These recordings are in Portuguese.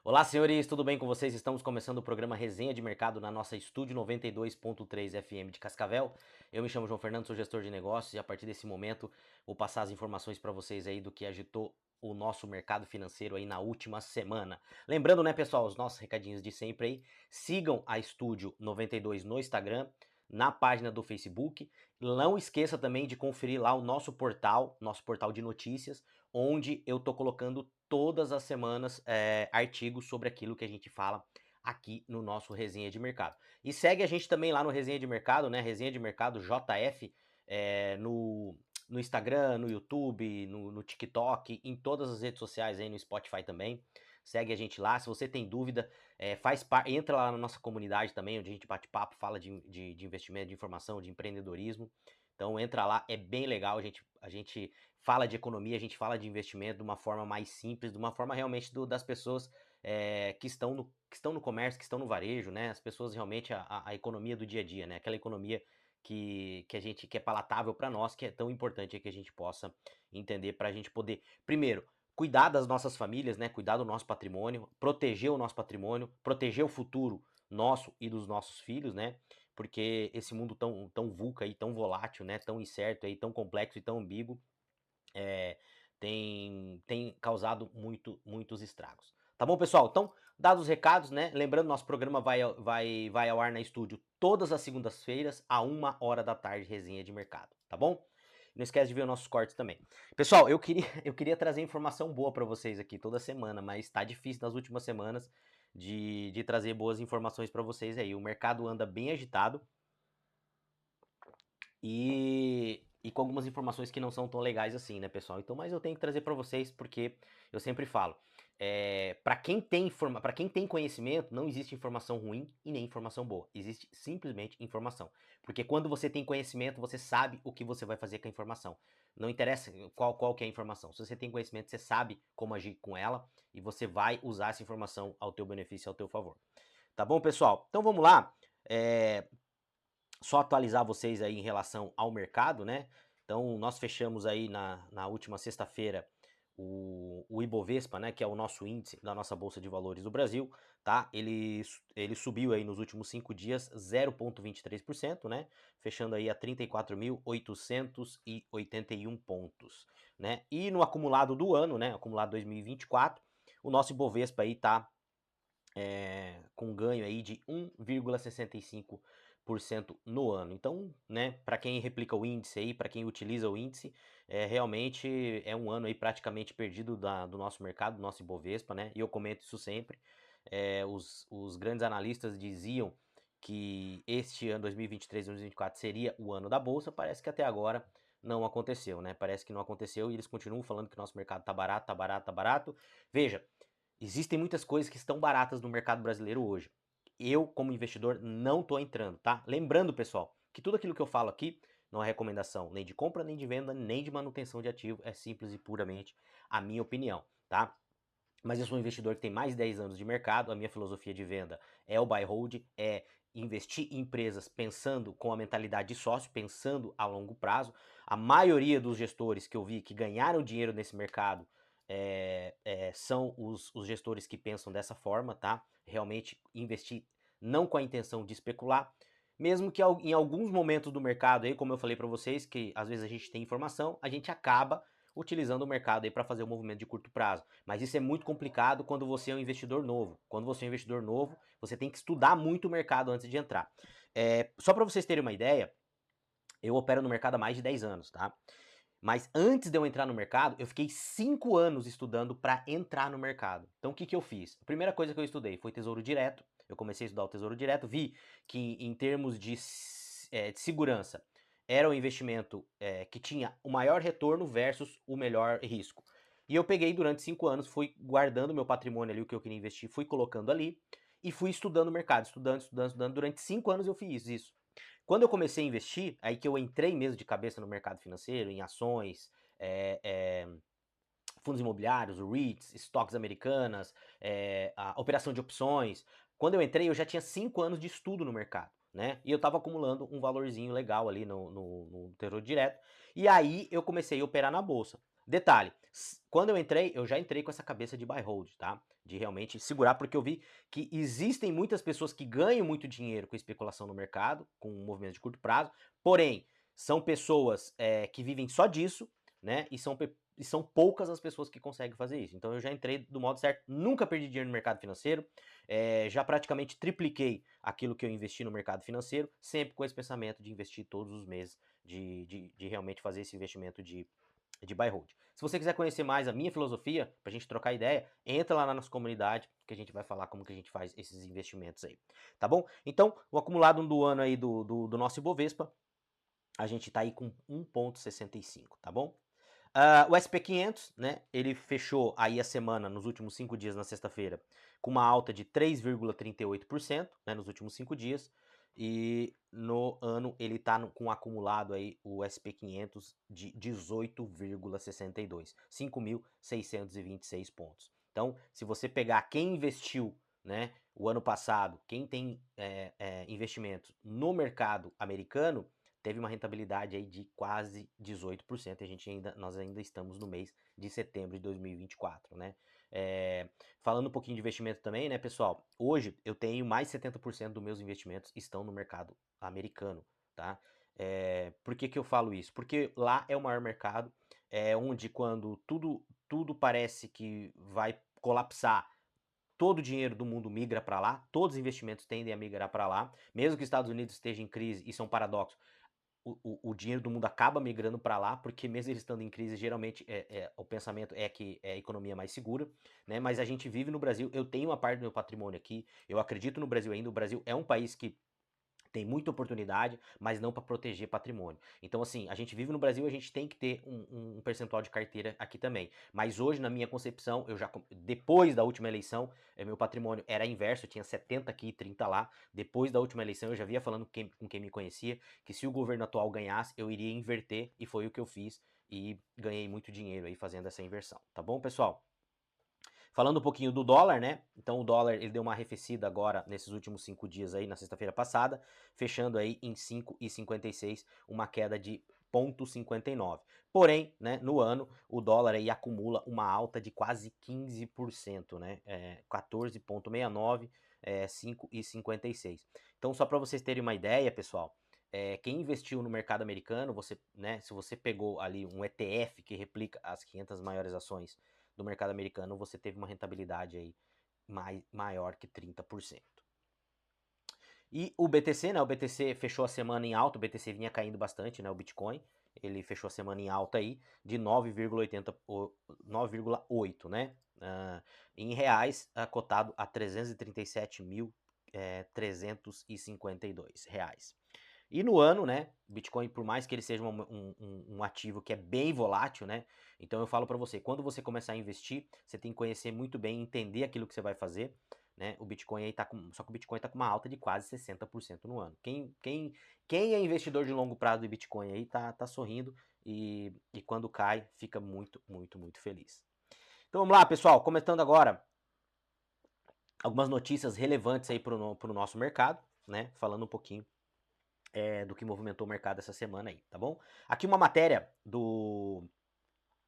Olá, senhores, tudo bem com vocês? Estamos começando o programa Resenha de Mercado na nossa Estúdio 92.3 FM de Cascavel. Eu me chamo João Fernando, sou gestor de negócios e a partir desse momento vou passar as informações para vocês aí do que agitou o nosso mercado financeiro aí na última semana. Lembrando, né, pessoal, os nossos recadinhos de sempre aí. Sigam a Estúdio 92 no Instagram, na página do Facebook. Não esqueça também de conferir lá o nosso portal de notícias, onde eu tô colocando todas as semanas artigos sobre aquilo que a gente fala aqui no nosso Resenha de Mercado. E segue a gente também lá no Resenha de Mercado, né? Resenha de Mercado JF, no Instagram, no YouTube, no TikTok, em todas as redes sociais aí, no Spotify também. Segue a gente lá. Se você tem dúvida, entra lá na nossa comunidade também, onde a gente bate papo, fala de investimento, de informação, de empreendedorismo. Então entra lá, é bem legal, a gente fala de economia, a gente fala de investimento de uma forma mais simples, de uma forma realmente das pessoas que estão no comércio, que estão no varejo, né? As pessoas realmente, a economia do dia a dia, né? Aquela economia que é palatável para nós, que é tão importante que a gente possa entender para a gente poder, primeiro, cuidar das nossas famílias, né? Cuidar do nosso patrimônio, proteger o nosso patrimônio, proteger o futuro nosso e dos nossos filhos, né? Porque esse mundo tão vulca aí, tão volátil, né? Tão incerto aí, tão complexo e tão ambíguo, é, tem causado muitos estragos. Tá bom, pessoal? Então, dados os recados, né? Lembrando, nosso programa vai ao ar na estúdio todas as segundas-feiras, a 1 hora da tarde, resenha de mercado, tá bom? Não esquece de ver os nossos cortes também. Pessoal, eu queria trazer informação boa para vocês aqui toda semana, mas tá difícil nas últimas semanas de trazer boas informações para vocês aí. O mercado anda bem agitado, e com algumas informações que não são tão legais assim, né, pessoal? Então, mas eu tenho que trazer para vocês porque eu sempre falo, para quem tem conhecimento, não existe informação ruim e nem informação boa. Existe simplesmente informação. Porque quando você tem conhecimento, você sabe o que você vai fazer com a informação. Não interessa qual que é a informação. Se você tem conhecimento, você sabe como agir com ela e você vai usar essa informação ao teu benefício, ao teu favor. Tá bom, pessoal? Então vamos lá. Só atualizar vocês aí em relação ao mercado, né? Então, nós fechamos aí na última sexta-feira o Ibovespa, né? Que é o nosso índice da nossa Bolsa de Valores do Brasil, tá? Ele subiu aí nos últimos 5 dias 0,23%, né? Fechando aí a 34.881 pontos, né? E no acumulado do ano, né? Acumulado 2024, o nosso Ibovespa aí tá com ganho aí de 1,65% no ano. Então, né, para quem replica o índice aí, para quem utiliza o índice, realmente é um ano aí praticamente perdido do nosso mercado, do nosso Ibovespa, né? E eu comento isso sempre. Os grandes analistas diziam que este ano 2023 2024 seria o ano da bolsa, parece que até agora não aconteceu, né? Parece que não aconteceu e eles continuam falando que nosso mercado tá barato, tá barato, tá barato. Veja, existem muitas coisas que estão baratas no mercado brasileiro hoje. Eu, como investidor, não estou entrando, tá? Lembrando, pessoal, que tudo aquilo que eu falo aqui não é recomendação nem de compra, nem de venda, nem de manutenção de ativo, é simples e puramente a minha opinião, tá? Mas eu sou um investidor que tem mais de 10 anos de mercado, a minha filosofia de venda é o buy hold, é investir em empresas pensando com a mentalidade de sócio, pensando a longo prazo. A maioria dos gestores que eu vi que ganharam dinheiro nesse mercado são os gestores que pensam dessa forma, tá? Realmente investir não com a intenção de especular, mesmo que em alguns momentos do mercado aí, como eu falei para vocês, que às vezes a gente tem informação, a gente acaba utilizando o mercado aí para fazer um movimento de curto prazo. Mas isso é muito complicado quando você é um investidor novo. Quando você é um investidor novo, você tem que estudar muito o mercado antes de entrar. Só para vocês terem uma ideia, eu opero no mercado há mais de 10 anos, tá? Mas antes de eu entrar no mercado, eu fiquei 5 anos estudando para entrar no mercado. Então o que, que eu fiz? A primeira coisa que eu estudei foi Tesouro Direto. Eu comecei a estudar o Tesouro Direto, vi que em termos de segurança era um investimento que tinha o maior retorno versus o melhor risco. E eu peguei durante 5 anos, fui guardando meu patrimônio ali, o que eu queria investir, fui colocando ali e fui estudando o mercado, estudando. Durante 5 anos eu fiz isso. Quando eu comecei a investir, aí que eu entrei mesmo de cabeça no mercado financeiro, em ações, é, é, fundos imobiliários, REITs, estoques americanas, a operação de opções. Quando eu entrei, eu já tinha 5 anos de estudo no mercado, né? E eu estava acumulando um valorzinho legal ali no Tesouro Direto. E aí eu comecei a operar na bolsa. Detalhe, quando eu entrei, eu já entrei com essa cabeça de buy hold, tá? de realmente segurar, porque eu vi que existem muitas pessoas que ganham muito dinheiro com especulação no mercado, com movimentos de curto prazo, porém, são pessoas que vivem só disso, né? E são poucas as pessoas que conseguem fazer isso. Então eu já entrei do modo certo, nunca perdi dinheiro no mercado financeiro, já praticamente tripliquei aquilo que eu investi no mercado financeiro, sempre com esse pensamento de investir todos os meses, de realmente fazer esse investimento de buy hold. Se você quiser conhecer mais a minha filosofia, pra gente trocar ideia, entra lá na nossa comunidade, que a gente vai falar como que a gente faz esses investimentos aí, tá bom? Então, o acumulado do ano aí do nosso Ibovespa, a gente tá aí com 1,65, tá bom? O SP500, né, ele fechou aí a semana, nos últimos 5 dias, na sexta-feira, com uma alta de 3,38%, né, nos últimos 5 dias, e no ano ele está com um acumulado aí, o SP500, de 18,62, 5.626 pontos. Então, se você pegar quem investiu, né, o ano passado, quem tem investimentos no mercado americano, teve uma rentabilidade aí de quase 18%, nós ainda estamos no mês de setembro de 2024, né? Falando um pouquinho de investimento também, né, pessoal? Hoje eu tenho mais de 70% dos meus investimentos estão no mercado americano, tá? Por que que eu falo isso? Porque lá é o maior mercado, onde quando tudo parece que vai colapsar, todo o dinheiro do mundo migra para lá, todos os investimentos tendem a migrar para lá, mesmo que os Estados Unidos esteja em crise, isso é um paradoxo, o dinheiro do mundo acaba migrando para lá, porque mesmo eles estando em crise, geralmente o pensamento é que é a economia mais segura, né? Mas a gente vive no Brasil, eu tenho uma parte do meu patrimônio aqui, eu acredito no Brasil ainda, o Brasil é um país que tem muita oportunidade, mas não para proteger patrimônio. Então, assim, a gente vive no Brasil, a gente tem que ter um percentual de carteira aqui também. Mas hoje, na minha concepção, depois da última eleição, meu patrimônio era inverso, eu tinha 70 aqui e 30 lá. Depois da última eleição, eu já via falando com quem me conhecia, que se o governo atual ganhasse, eu iria inverter, e foi o que eu fiz, e ganhei muito dinheiro aí fazendo essa inversão. Tá bom, pessoal? Falando um pouquinho do dólar, né? Então o dólar ele deu uma arrefecida agora nesses últimos 5 dias aí, na sexta-feira passada, fechando aí em 5,56, uma queda de 0,59. Porém, né, no ano, o dólar aí acumula uma alta de quase 15%, né? 14,69, 5,56. Então, só para vocês terem uma ideia, pessoal, quem investiu no mercado americano, né, se você pegou ali um ETF que replica as 500 maiores ações do mercado americano, você teve uma rentabilidade aí maior que 30%. E o BTC, né? O BTC fechou a semana em alta, o BTC vinha caindo bastante, né? O Bitcoin, ele fechou a semana em alta aí de 9,8, né? Em reais, cotado a 337.352 reais. E no ano, né, Bitcoin, por mais que ele seja um ativo que é bem volátil, né, então eu falo para você, quando você começar a investir, você tem que conhecer muito bem, entender aquilo que você vai fazer, né, o Bitcoin aí só que o Bitcoin tá com uma alta de quase 60% no ano. Quem é investidor de longo prazo de Bitcoin aí tá sorrindo e quando cai, fica muito, muito, muito feliz. Então vamos lá, pessoal, comentando agora algumas notícias relevantes aí pro nosso mercado, né, falando um pouquinho do que movimentou o mercado essa semana aí, tá bom? Aqui uma matéria do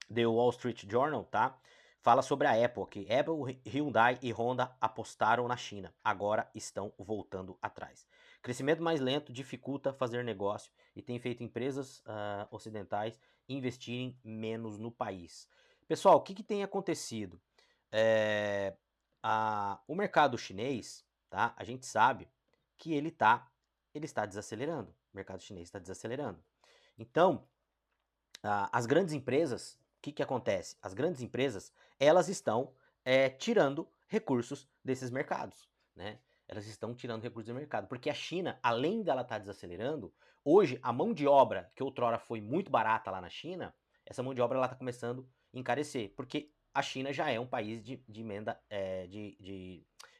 The Wall Street Journal, tá? Fala sobre a Apple, que Apple, Hyundai e Honda apostaram na China, agora estão voltando atrás. Crescimento mais lento dificulta fazer negócio e tem feito empresas ocidentais investirem menos no país. Pessoal, o que tem acontecido? O mercado chinês, tá? A gente sabe que ele está desacelerando. O mercado chinês está desacelerando. Então, as grandes empresas, o que acontece? As grandes empresas, elas estão tirando recursos desses mercados, né? Elas estão tirando recursos do mercado, porque a China, além dela estar desacelerando, hoje a mão de obra, que outrora foi muito barata lá na China, essa mão de obra ela está começando a encarecer, porque a China já é um país de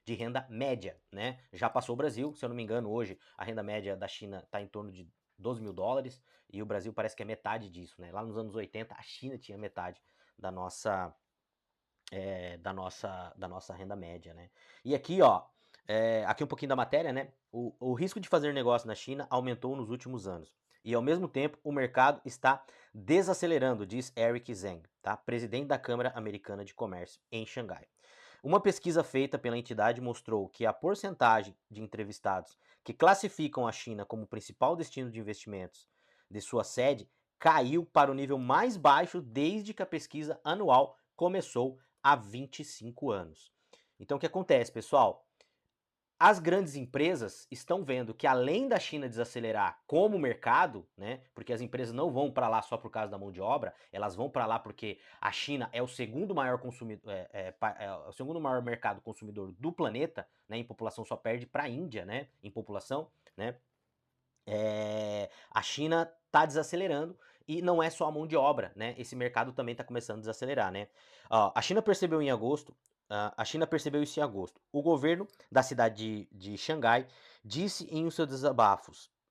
renda média, né? Já passou o Brasil, se eu não me engano, hoje a renda média da China está em torno de 12 mil dólares, e o Brasil parece que é metade disso, né? Lá nos anos 80, a China tinha metade da nossa, da nossa renda média, né? E aqui, ó, aqui um pouquinho da matéria, né? O risco de fazer negócio na China aumentou nos últimos anos. E ao mesmo tempo, o mercado está desacelerando, diz Eric Zhang, tá? Presidente da Câmara Americana de Comércio em Xangai. Uma pesquisa feita pela entidade mostrou que a porcentagem de entrevistados que classificam a China como principal destino de investimentos de sua sede caiu para o nível mais baixo desde que a pesquisa anual começou há 25 anos. Então, o que acontece, pessoal? As grandes empresas estão vendo que, além da China desacelerar como mercado, né, porque as empresas não vão para lá só por causa da mão de obra, elas vão para lá porque a China é o segundo maior consumidor, é o segundo maior mercado consumidor do planeta, né, em população só perde para a Índia, né, em população, né. A China está desacelerando e não é só a mão de obra, né? Esse mercado também está começando a desacelerar, né? A China percebeu em agosto, a China percebeu isso em agosto. O governo da cidade de Xangai disse em os seus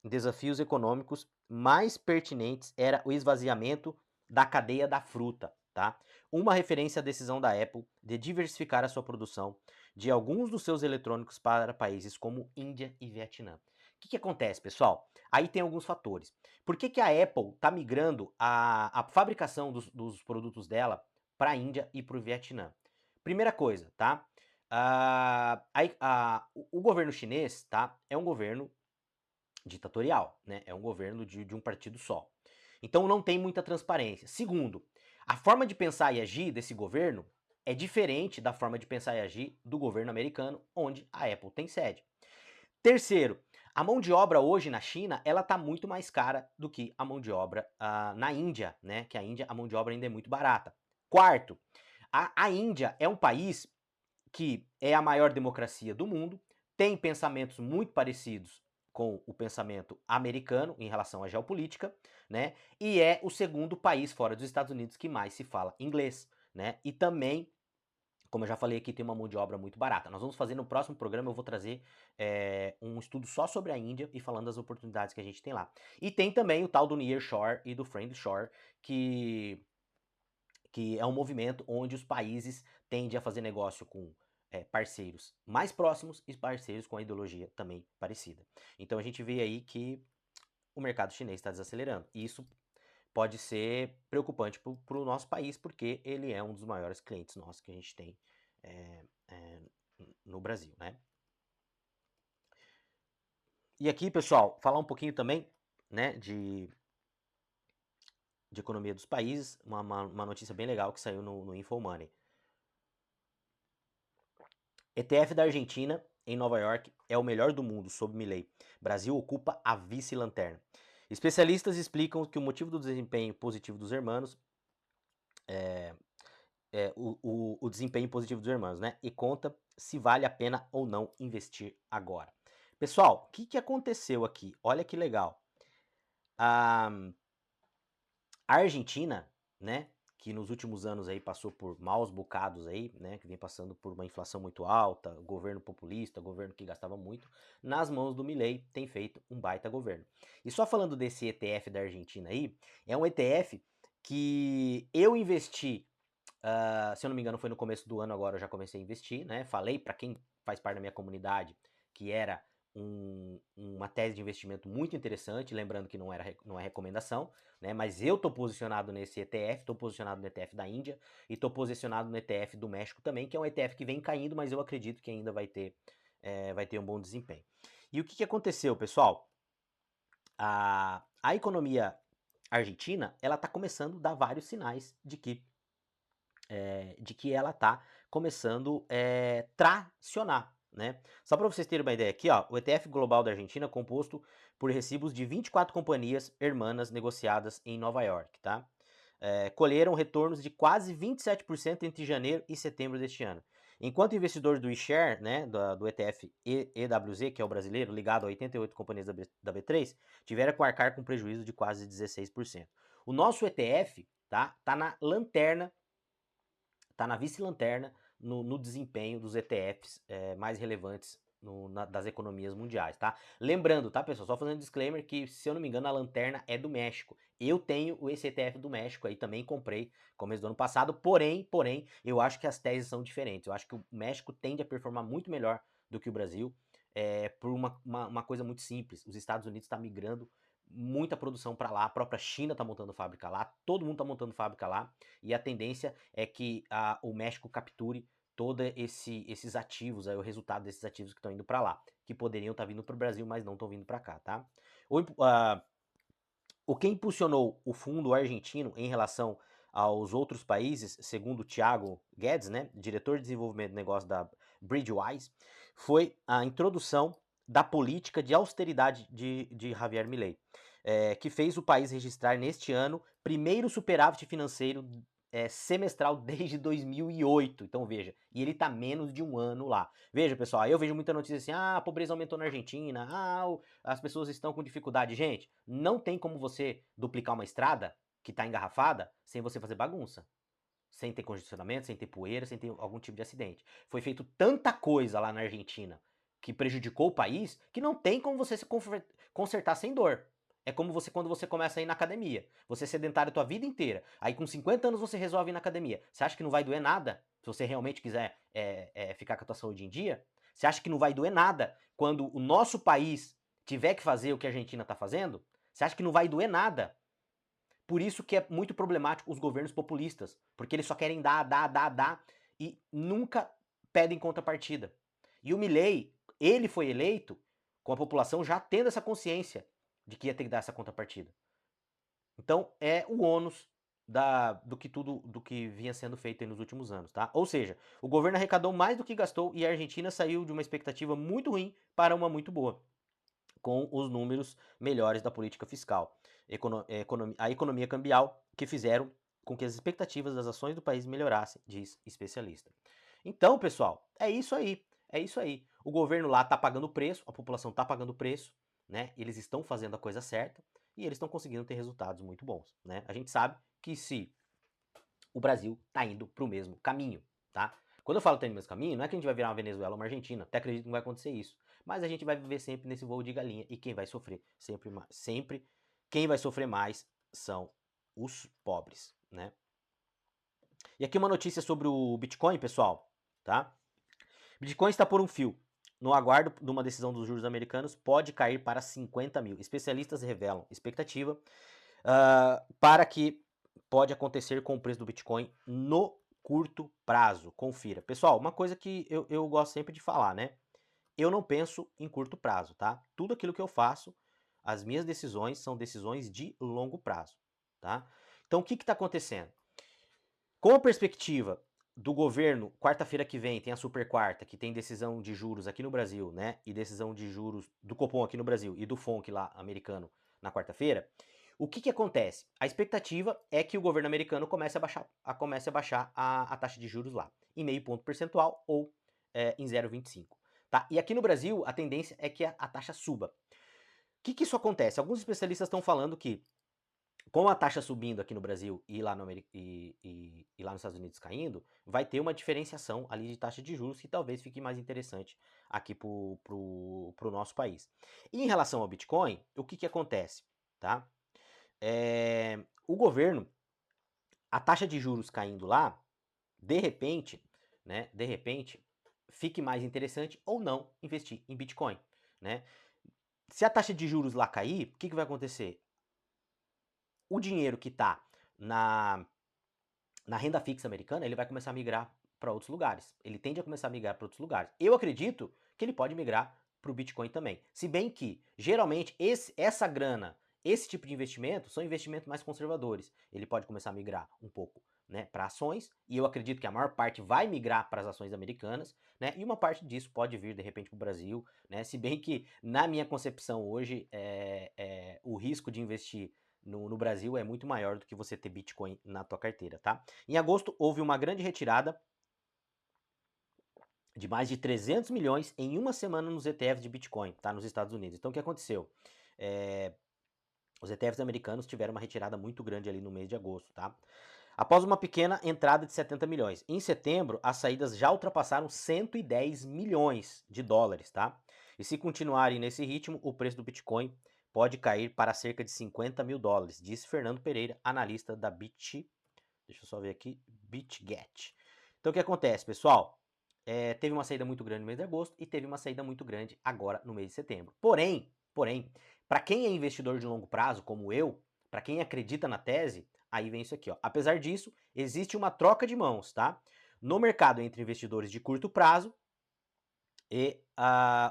desafios econômicos mais pertinentes era o esvaziamento da cadeia da fruta, tá? Uma referência à decisão da Apple de diversificar a sua produção de alguns dos seus eletrônicos para países como Índia e Vietnã. O que acontece, pessoal? Aí tem alguns fatores. Por que a Apple está migrando a fabricação dos produtos dela para a Índia e para o Vietnã? Primeira coisa, tá? O governo chinês, tá? É um governo ditatorial, né? É um governo de um partido só. Então não tem muita transparência. Segundo, a forma de pensar e agir desse governo é diferente da forma de pensar e agir do governo americano, onde a Apple tem sede. Terceiro, a mão de obra hoje na China, ela tá muito mais cara do que a mão de obra na Índia, né? Que a Índia, a mão de obra ainda é muito barata. Quarto, a Índia é um país que é a maior democracia do mundo, tem pensamentos muito parecidos com o pensamento americano em relação à geopolítica, né? E é o segundo país fora dos Estados Unidos que mais se fala inglês, né? E também, como eu já falei aqui, tem uma mão de obra muito barata. Nós vamos fazer no próximo programa, eu vou trazer um estudo só sobre a Índia e falando das oportunidades que a gente tem lá. E tem também o tal do Nearshore e do Friendshore, que é um movimento onde os países tendem a fazer negócio com parceiros mais próximos e parceiros com a ideologia também parecida. Então a gente vê aí que o mercado chinês está desacelerando. E isso pode ser preocupante para o nosso país, porque ele é um dos maiores clientes nossos que a gente tem é, é, no Brasil, né? E aqui, pessoal, falar um pouquinho também, né, de economia dos países, uma notícia bem legal que saiu no InfoMoney. ETF da Argentina, em Nova York, é o melhor do mundo, sob Milei. Brasil ocupa a vice-lanterna. Especialistas explicam que o motivo do desempenho positivo dos hermanos o desempenho positivo dos irmãos, né? E conta se vale a pena ou não investir agora. Pessoal, o que aconteceu aqui? Olha que legal. A Argentina, né? Que nos últimos anos aí passou por maus bocados aí, né? Que vem passando por uma inflação muito alta, governo populista, governo que gastava muito, nas mãos do Milei tem feito um baita governo. E só falando desse ETF da Argentina aí, é um ETF que eu investi se eu não me engano, foi no começo do ano, agora eu já comecei a investir, né? Falei para quem faz parte da minha comunidade que era uma tese de investimento muito interessante, lembrando que não é recomendação, né? Mas eu tô posicionado nesse ETF, tô posicionado no ETF da Índia e tô posicionado no ETF do México também, que é um ETF que vem caindo, mas eu acredito que ainda vai ter um bom desempenho. E o que aconteceu, pessoal? A economia argentina, ela tá começando a dar vários sinais de que ela está começando a tracionar, né? Só para vocês terem uma ideia aqui, ó, o ETF global da Argentina é composto por recibos de 24 companhias hermanas negociadas em Nova York, tá? Colheram retornos de quase 27% entre janeiro e setembro deste ano. Enquanto investidores do eShare, né, do ETF EWZ, que é o brasileiro, ligado a 88 companhias da B3, tiveram que arcar com prejuízo de quase 16%. O nosso ETF tá na lanterna, está na vice-lanterna no desempenho dos ETFs mais relevantes das economias mundiais, tá? Lembrando, tá, pessoal? Só fazendo um disclaimer que, se eu não me engano, a lanterna é do México. Eu tenho esse ETF do México aí, também comprei começo do ano passado, porém, eu acho que as teses são diferentes. Eu acho que o México tende a performar muito melhor do que o Brasil, por uma coisa muito simples. Os Estados Unidos está migrando muita produção para lá, a própria China está montando fábrica lá, todo mundo está montando fábrica lá, e a tendência é que o México capture todo esses ativos, aí, o resultado desses ativos que estão indo para lá, que poderiam estar vindo para o Brasil, mas não estão vindo para cá, tá? O que impulsionou o fundo argentino em relação aos outros países, segundo o Thiago Guedes, né, diretor de desenvolvimento de negócio da Bridgewise, foi a introdução da política de austeridade de Javier Milei, que fez o país registrar neste ano primeiro superávit financeiro semestral desde 2008. Então veja, e ele está menos de um ano lá. Veja, pessoal, aí eu vejo muita notícia assim, a pobreza aumentou na Argentina, as pessoas estão com dificuldade. Gente, não tem como você duplicar uma estrada que está engarrafada sem você fazer bagunça. Sem ter congestionamento, sem ter poeira, sem ter algum tipo de acidente. Foi feito tanta coisa lá na Argentina que prejudicou o país que não tem como você se consertar sem dor. É como quando você começa a ir na academia. Você é sedentário a tua vida inteira. Aí com 50 anos você resolve ir na academia. Você acha que não vai doer nada? Se você realmente quiser ficar com a tua saúde em dia? Você acha que não vai doer nada quando o nosso país tiver que fazer o que a Argentina está fazendo? Você acha que não vai doer nada? Por isso que é muito problemático os governos populistas, porque eles só querem dar e nunca pedem contrapartida. E o Milei, ele foi eleito com a população já tendo essa consciência de que ia ter que dar essa contrapartida. Então é o ônus do que vinha sendo feito nos últimos anos, tá? Ou seja, o governo arrecadou mais do que gastou e a Argentina saiu de uma expectativa muito ruim para uma muito boa, com os números melhores da política fiscal, a economia cambial, que fizeram com que as expectativas das ações do país melhorassem, diz especialista. Então, pessoal, é isso aí. É isso aí. O governo lá está pagando o preço, a população está pagando o preço, né? Eles estão fazendo a coisa certa e eles estão conseguindo ter resultados muito bons, né? A gente sabe que se o Brasil está indo para o mesmo caminho, tá? Quando eu falo que tá indo no mesmo caminho, não é que a gente vai virar uma Venezuela ou uma Argentina, até acredito que não vai acontecer isso. Mas a gente vai viver sempre nesse voo de galinha e quem vai sofrer sempre quem vai sofrer mais são os pobres, né? E aqui uma notícia sobre o Bitcoin, pessoal, tá? Bitcoin está por um fio. No aguardo de uma decisão dos juros americanos, pode cair para 50 mil. Especialistas revelam expectativa para que pode acontecer com o preço do Bitcoin no curto prazo. Confira. Pessoal, uma coisa que eu gosto sempre de falar, né? Eu não penso em curto prazo, tá? Tudo aquilo que eu faço, as minhas decisões são decisões de longo prazo, tá? Então, o que está acontecendo? Com a perspectiva do governo, quarta-feira que vem tem a super quarta, que tem decisão de juros aqui no Brasil, né? E decisão de juros do Copom aqui no Brasil e do FONC lá americano na quarta-feira. O que acontece? A expectativa é que o governo americano comece a baixar a taxa de juros lá, em meio ponto percentual ou em 0,25. Tá? E aqui no Brasil, a tendência é que a taxa suba. O que isso acontece? Alguns especialistas estão falando que com a taxa subindo aqui no Brasil e lá, e lá nos Estados Unidos caindo, vai ter uma diferenciação ali de taxa de juros que talvez fique mais interessante aqui pro nosso país. E em relação ao Bitcoin, o que acontece? Tá? O governo, a taxa de juros caindo lá, de repente, né? De repente, fique mais interessante ou não investir em Bitcoin, né? Se a taxa de juros lá cair, o que vai acontecer? O dinheiro que está na renda fixa americana, ele vai começar a migrar para outros lugares. Ele tende a começar a migrar para outros lugares. Eu acredito que ele pode migrar para o Bitcoin também. Se bem que, geralmente, essa grana, esse tipo de investimento, são investimentos mais conservadores. Ele pode começar a migrar um pouco, né, para ações, e eu acredito que a maior parte vai migrar para as ações americanas, né, e uma parte disso pode vir, de repente, para o Brasil, né, se bem que, na minha concepção hoje, o risco de investir no Brasil é muito maior do que você ter Bitcoin na tua carteira, tá? Em agosto, houve uma grande retirada de mais de 300 milhões em uma semana nos ETFs de Bitcoin, tá? Nos Estados Unidos. Então, o que aconteceu? Os ETFs americanos tiveram uma retirada muito grande ali no mês de agosto, tá? Após uma pequena entrada de 70 milhões. Em setembro, as saídas já ultrapassaram 110 milhões de dólares, tá? E se continuarem nesse ritmo, o preço do Bitcoin pode cair para cerca de 50 mil dólares, disse Fernando Pereira, analista da deixa eu só ver aqui, BitGet. Então o que acontece, pessoal? Teve uma saída muito grande no mês de agosto e teve uma saída muito grande agora no mês de setembro. Porém, para quem é investidor de longo prazo, como eu, para quem acredita na tese, aí vem isso aqui, ó. Apesar disso, existe uma troca de mãos, tá? no mercado entre investidores de curto prazo e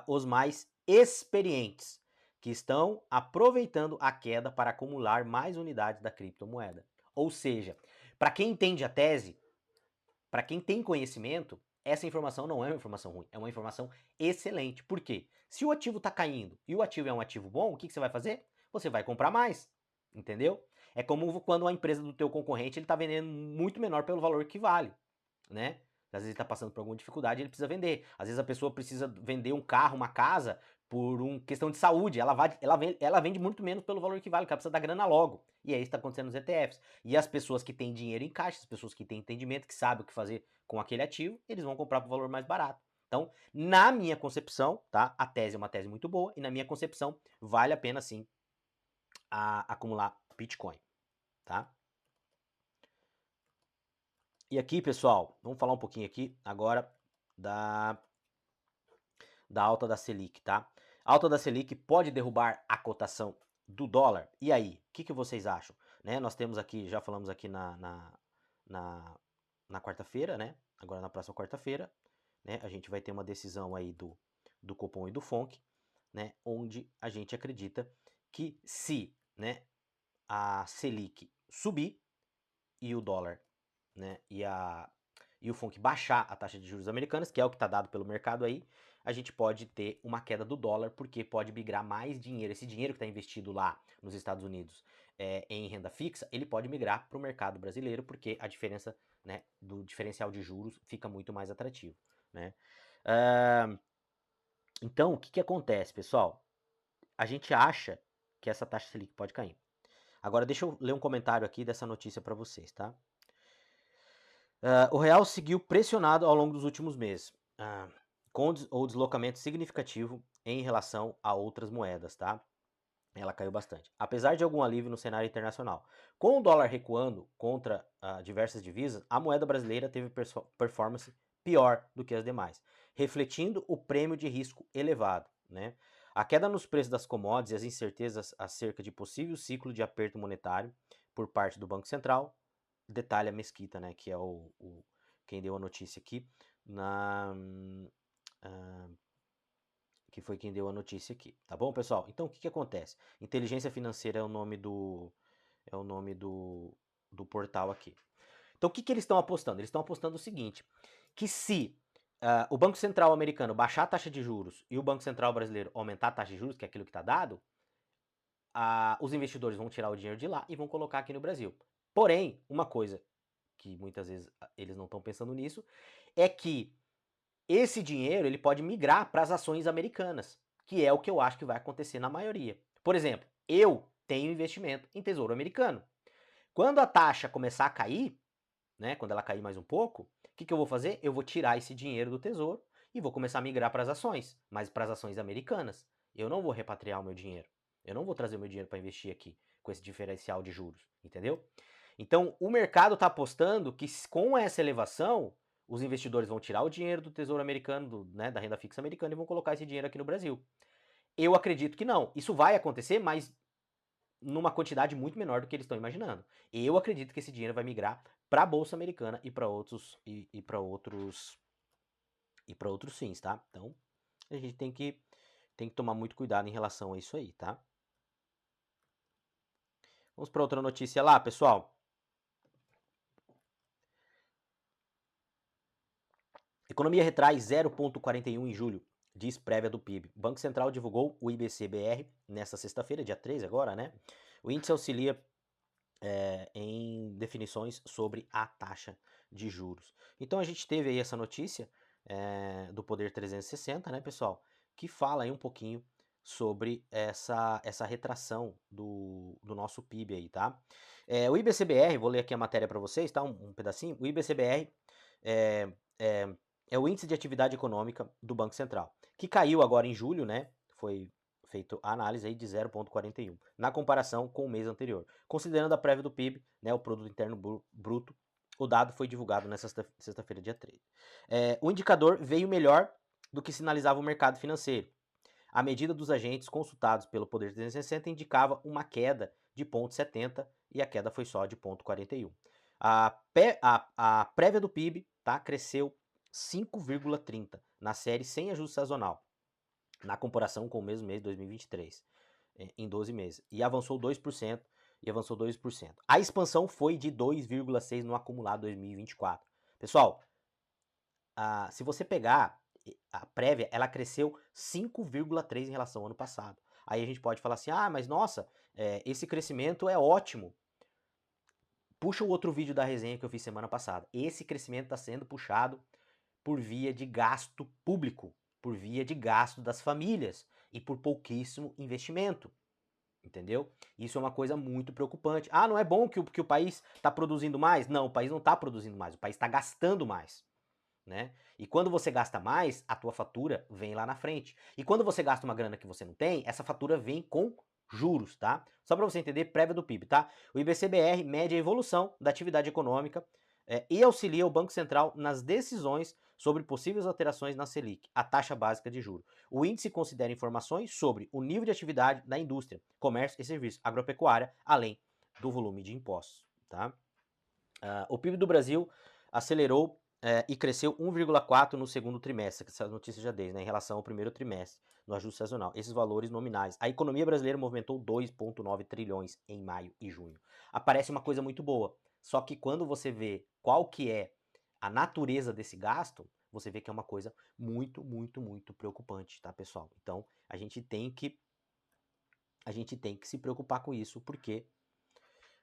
os mais experientes, que estão aproveitando a queda para acumular mais unidades da criptomoeda. Ou seja, para quem entende a tese, para quem tem conhecimento, essa informação não é uma informação ruim, é uma informação excelente. Por quê? Se o ativo está caindo e o ativo é um ativo bom, o que você vai fazer? Você vai comprar mais, entendeu? É como quando a empresa do teu concorrente ele está vendendo muito menor pelo valor que vale, né? Às vezes ele está passando por alguma dificuldade, ele precisa vender. Às vezes a pessoa precisa vender um carro, uma casa, por uma questão de saúde. Ela vende muito menos pelo valor que vale, porque ela precisa da grana logo. E é isso que está acontecendo nos ETFs. E as pessoas que têm dinheiro em caixa, as pessoas que têm entendimento, que sabem o que fazer com aquele ativo, eles vão comprar por valor mais barato. Então, na minha concepção, tá? A tese é uma tese muito boa, e na minha concepção, vale a pena sim acumular Bitcoin, tá? E aqui, pessoal, vamos falar um pouquinho aqui agora da alta da Selic, tá? A alta da Selic pode derrubar a cotação do dólar? E aí, o que vocês acham? Né? Nós temos aqui, já falamos aqui na quarta-feira, né? Agora na próxima quarta-feira, né? A gente vai ter uma decisão aí do Copom e do FONC, né? Onde a gente acredita que se, né, a Selic subir e o dólar, né, e o FONC baixar a taxa de juros americanas, que é o que está dado pelo mercado aí, a gente pode ter uma queda do dólar, porque pode migrar mais dinheiro. Esse dinheiro que está investido lá nos Estados Unidos em renda fixa, ele pode migrar para o mercado brasileiro, porque a diferença, né, do diferencial de juros fica muito mais atrativo, né? Então, o que acontece, pessoal? A gente acha que essa taxa Selic pode cair. Agora, deixa eu ler um comentário aqui dessa notícia para vocês, tá? O real seguiu pressionado ao longo dos últimos meses, com o deslocamento significativo em relação a outras moedas, tá? Ela caiu bastante. Apesar de algum alívio no cenário internacional. Com o dólar recuando contra diversas divisas, a moeda brasileira teve performance pior do que as demais, refletindo o prêmio de risco elevado, né? A queda nos preços das commodities e as incertezas acerca de possível ciclo de aperto monetário por parte do Banco Central, detalha Mesquita, né, que é quem deu a notícia aqui, que foi quem deu a notícia aqui, tá bom, pessoal? Então, o que acontece? Inteligência Financeira é o nome do portal aqui. Então, o que eles estão apostando? Eles estão apostando o seguinte, que se o Banco Central americano baixar a taxa de juros e o Banco Central brasileiro aumentar a taxa de juros, que é aquilo que está dado, os investidores vão tirar o dinheiro de lá e vão colocar aqui no Brasil. Porém, uma coisa que muitas vezes eles não estão pensando nisso, é que esse dinheiro ele pode migrar para as ações americanas, que é o que eu acho que vai acontecer na maioria. Por exemplo, eu tenho investimento em tesouro americano. Quando a taxa começar a cair, né, quando ela cair mais um pouco, o que eu vou fazer? Eu vou tirar esse dinheiro do tesouro e vou começar a migrar para as ações, mas para as ações americanas. Eu não vou repatriar o meu dinheiro. Eu não vou trazer o meu dinheiro para investir aqui com esse diferencial de juros, entendeu? Então, o mercado está apostando que com essa elevação, os investidores vão tirar o dinheiro do Tesouro Americano, né, da renda fixa americana, e vão colocar esse dinheiro aqui no Brasil. Eu acredito que não. Isso vai acontecer, mas numa quantidade muito menor do que eles estão imaginando. Eu acredito que esse dinheiro vai migrar para a bolsa americana e para outros fins, tá? Então, a gente tem que tomar muito cuidado em relação a isso aí, tá? Vamos para outra notícia lá, pessoal. Economia retrai 0,41 em julho, diz prévia do PIB. O Banco Central divulgou o IBC-BR nesta sexta-feira, dia 3 agora, né? O índice auxilia em definições sobre a taxa de juros. Então a gente teve aí essa notícia do Poder 360, né, pessoal? Que fala aí um pouquinho sobre essa retração do nosso PIB aí, tá? O IBC-BR, vou ler aqui a matéria para vocês, tá? Um pedacinho. O IBC-BR é o Índice de Atividade Econômica do Banco Central, que caiu agora em julho, né? Foi feito a análise aí de 0,41, na comparação com o mês anterior. Considerando a prévia do PIB, né, o Produto Interno Bruto, o dado foi divulgado nessa sexta-feira, dia 3. O indicador veio melhor do que sinalizava o mercado financeiro. A medida dos agentes consultados pelo Poder 360 indicava uma queda de 0,70 e a queda foi só de 0,41. A prévia do PIB, tá, cresceu 5,30 na série sem ajuste sazonal, na comparação com o mesmo mês de 2023, em 12 meses. E avançou 2%, e avançou 2%. A expansão foi de 2,6% no acumulado 2024. Pessoal, se você pegar a prévia, ela cresceu 5,3% em relação ao ano passado. Aí a gente pode falar assim, mas nossa, esse crescimento é ótimo. Puxa o outro vídeo da resenha que eu fiz semana passada. Esse crescimento está sendo puxado por via de gasto público, por via de gasto das famílias e por pouquíssimo investimento. Entendeu? Isso é uma coisa muito preocupante. Não é bom que o país está produzindo mais? Não, o país não está produzindo mais, o país está gastando mais. Né? E quando você gasta mais, a tua fatura vem lá na frente. E quando você gasta uma grana que você não tem, essa fatura vem com juros, tá? Só para você entender, prévia do PIB, tá? O IBCBR mede a evolução da atividade econômica e auxilia o Banco Central nas decisões sobre possíveis alterações na Selic, a taxa básica de juros. O índice considera informações sobre o nível de atividade da indústria, comércio e serviços, agropecuária, além do volume de impostos, tá? O PIB do Brasil acelerou e cresceu 1,4% no segundo trimestre, que essa notícia já dei, né, em relação ao primeiro trimestre, no ajuste sazonal. Esses valores nominais. A economia brasileira movimentou 2,9 trilhões em maio e junho. Aparece uma coisa muito boa, só que quando você vê qual que é a natureza desse gasto, você vê que é uma coisa muito, muito, muito preocupante, tá, pessoal? Então, a gente tem que se preocupar com isso, porque,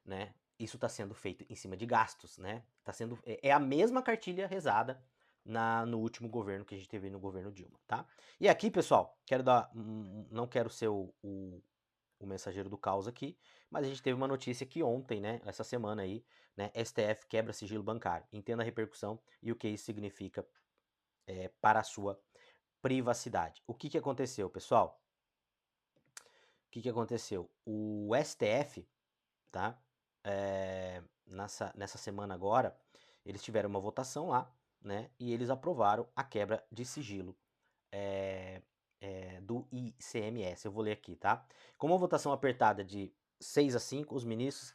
né, isso está sendo feito em cima de gastos, né? É a mesma cartilha rezada no último governo que a gente teve no governo Dilma, tá? E aqui, pessoal, não quero ser o mensageiro do caos aqui, mas a gente teve uma notícia que ontem, né, essa semana aí, né, STF quebra sigilo bancário. Entenda a repercussão e o que isso significa para a sua privacidade. O que aconteceu, pessoal? O que aconteceu? O STF, tá? Nessa semana agora, eles tiveram uma votação lá, né? E eles aprovaram a quebra de sigilo do ICMS. Eu vou ler aqui, tá? Com uma votação apertada de 6-5, os ministros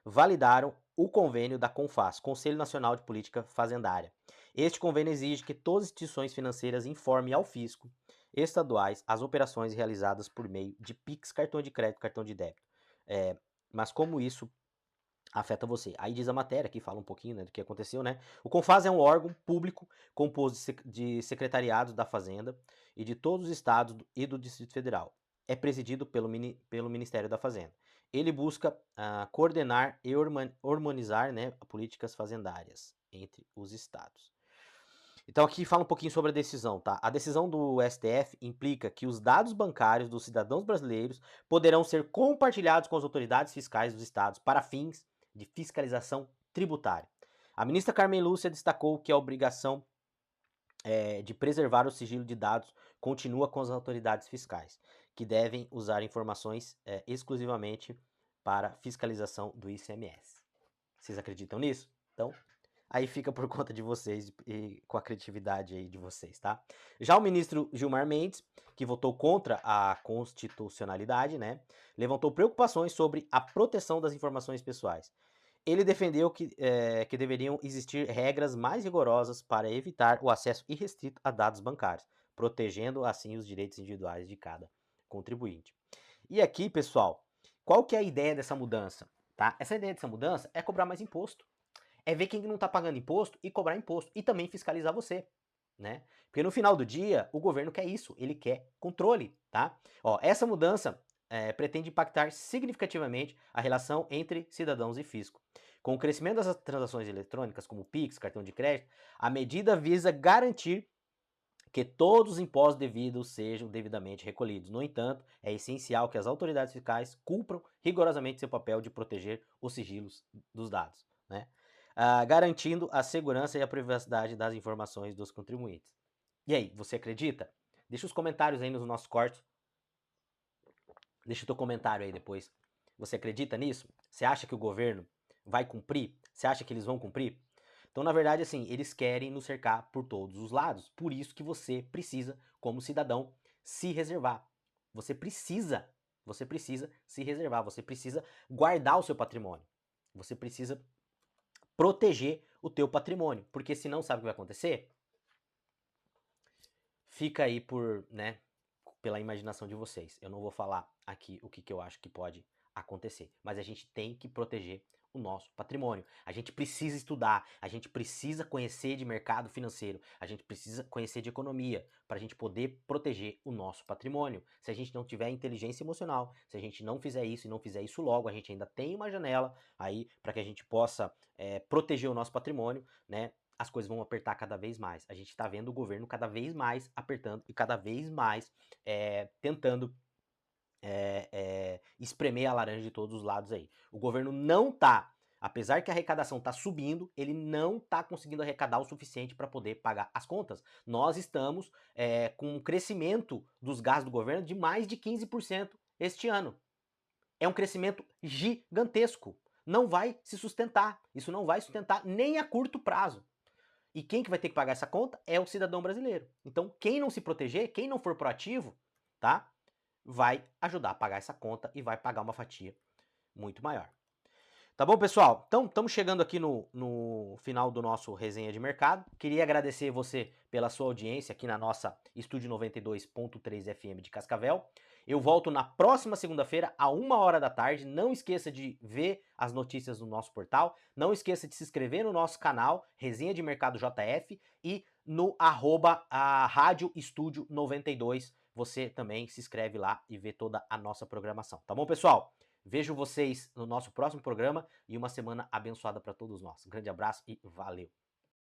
validaram o convênio da CONFAS, Conselho Nacional de Política Fazendária. Este convênio exige que todas as instituições financeiras informem ao fisco estaduais as operações realizadas por meio de PIX, cartão de crédito, cartão de débito. Mas como isso afeta você? Aí diz a matéria, aqui fala um pouquinho, né, do que aconteceu, né? O CONFAS é um órgão público composto de secretariados da Fazenda e de todos os estados e do Distrito Federal. É presidido pelo Ministério da Fazenda. Ele busca coordenar e harmonizar, né, políticas fazendárias entre os estados. Então aqui fala um pouquinho sobre a decisão, tá? A decisão do STF implica que os dados bancários dos cidadãos brasileiros poderão ser compartilhados com as autoridades fiscais dos estados para fins de fiscalização tributária. A ministra Carmen Lúcia destacou que a obrigação de preservar o sigilo de dados continua com as autoridades fiscais, que devem usar informações exclusivamente para fiscalização do ICMS. Vocês acreditam nisso? Então, aí fica por conta de vocês e com a criatividade aí de vocês, tá? Já o ministro Gilmar Mendes, que votou contra a constitucionalidade, né, levantou preocupações sobre a proteção das informações pessoais. Ele defendeu que deveriam existir regras mais rigorosas para evitar o acesso irrestrito a dados bancários, protegendo assim os direitos individuais de cada contribuinte. E aqui, pessoal, qual que é a ideia dessa mudança? Tá? Essa ideia dessa mudança é cobrar mais imposto. É ver quem não está pagando imposto e cobrar imposto. E também fiscalizar você. Né? Porque no final do dia, o governo quer isso, ele quer controle, tá? Essa mudança pretende impactar significativamente a relação entre cidadãos e fisco. Com o crescimento das transações eletrônicas, como Pix, cartão de crédito, a medida visa garantir que todos os impostos devidos sejam devidamente recolhidos. No entanto, é essencial que as autoridades fiscais cumpram rigorosamente seu papel de proteger os sigilos dos dados, né? Garantindo a segurança e a privacidade das informações dos contribuintes. E aí, você acredita? Deixa os comentários aí nos nossos cortes. Deixa o teu comentário aí depois. Você acredita nisso? Você acha que o governo vai cumprir? Você acha que eles vão cumprir? Então, na verdade, assim, eles querem nos cercar por todos os lados. Por isso que você precisa, como cidadão, se reservar. Você precisa se reservar. Você precisa guardar o seu patrimônio. Você precisa proteger o teu patrimônio, porque senão sabe o que vai acontecer? Fica aí por, né, pela imaginação de vocês. Eu não vou falar aqui o que eu acho que pode acontecer, mas a gente tem que proteger o nosso patrimônio. A gente precisa estudar, a gente precisa conhecer de mercado financeiro, a gente precisa conhecer de economia para a gente poder proteger o nosso patrimônio. Se a gente não tiver inteligência emocional, se a gente não fizer isso e não fizer isso logo, a gente ainda tem uma janela aí para que a gente possa proteger o nosso patrimônio, né? As coisas vão apertar cada vez mais. A gente está vendo o governo cada vez mais apertando e cada vez mais tentando espremer a laranja de todos os lados aí. O governo não tá, apesar que a arrecadação está subindo, ele não está conseguindo arrecadar o suficiente para poder pagar as contas. Nós estamos com um crescimento dos gastos do governo de mais de 15% este ano. É um crescimento gigantesco. Não vai se sustentar. Isso não vai sustentar nem a curto prazo. E quem que vai ter que pagar essa conta é o cidadão brasileiro. Então, quem não se proteger, quem não for proativo, tá? Vai ajudar a pagar essa conta e vai pagar uma fatia muito maior. Tá bom, pessoal? Então, estamos chegando aqui no final do nosso resenha de mercado. Queria agradecer você pela sua audiência aqui na nossa Estúdio 92.3 FM de Cascavel. Eu volto na próxima segunda-feira, a 1h da tarde. Não esqueça de ver as notícias no nosso portal. Não esqueça de se inscrever no nosso canal, Resenha de Mercado JF, e no Rádio Estúdio 92. Você também se inscreve lá e vê toda a nossa programação. Tá bom, pessoal? Vejo vocês no nosso próximo programa e uma semana abençoada para todos nós. Um grande abraço e valeu!